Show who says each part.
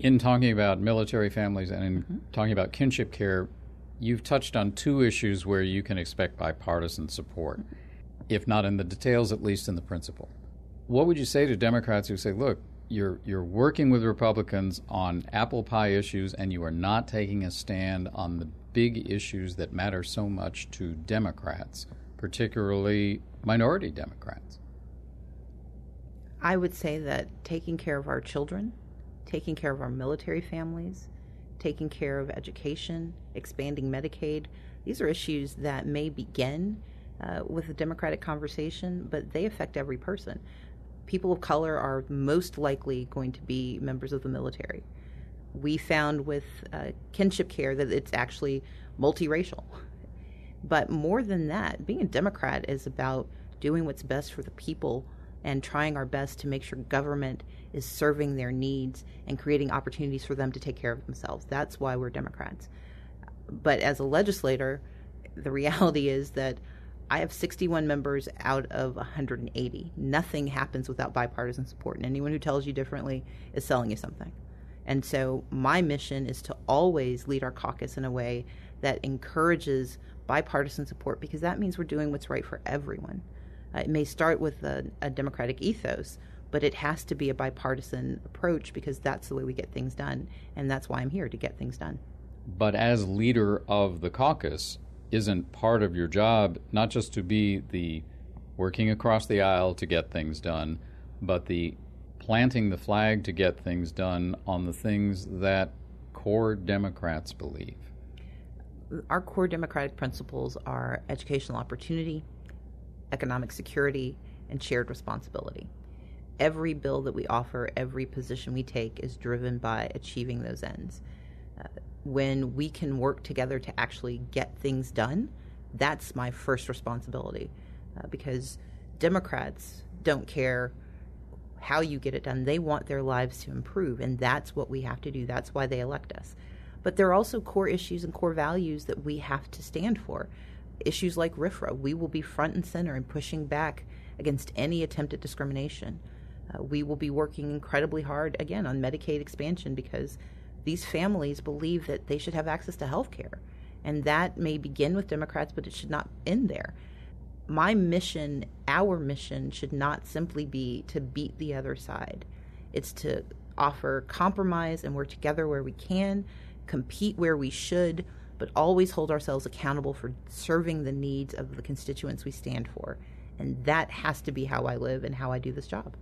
Speaker 1: In talking about military families and in talking about kinship care, you've touched on two issues where you can expect bipartisan support, if not in the details, at least in the principle. What would you say to Democrats who say, look, you're working with Republicans on apple pie issues and you are not taking a stand on the big issues that matter so much to Democrats, particularly minority Democrats?
Speaker 2: I would say that taking care of our children, taking care of our military families, taking care of education, expanding Medicaid, these are issues that may begin with a Democratic conversation, but they affect every person. People of color are most likely going to be members of the military. We found with kinship care that it's actually multiracial. But more than that, being a Democrat is about doing what's best for the people and trying our best to make sure government is serving their needs and creating opportunities for them to take care of themselves. That's why we're Democrats. But as a legislator, the reality is that I have 61 members out of 180. Nothing happens without bipartisan support, and anyone who tells you differently is selling you something. And so my mission is to always lead our caucus in a way that encourages bipartisan support, because that means we're doing what's right for everyone. It may start with a Democratic ethos, but it has to be a bipartisan approach, because that's the way we get things done, and that's why I'm here, to get things done.
Speaker 1: But as leader of the caucus, isn't part of your job not just to be the working across the aisle to get things done, but the planting the flag to get things done on the things that core Democrats believe?
Speaker 2: Our core Democratic principles are educational opportunity, economic security, and shared responsibility. Every bill that we offer, every position we take is driven by achieving those ends. When we can work together to actually get things done, that's my first responsibility, because Democrats don't care how you get it done. They want their lives to improve, and that's what we have to do. That's why they elect us. But there are also core issues and core values that we have to stand for. Issues like RFRA, we will be front and center in pushing back against any attempt at discrimination. We will be working incredibly hard, again, on Medicaid expansion, because these families believe that they should have access to health care. And that may begin with Democrats, but it should not end there. My mission, our mission, should not simply be to beat the other side. It's to offer compromise and work together where we can, compete where we should, but always hold ourselves accountable for serving the needs of the constituents we stand for. And that has to be how I live and how I do this job.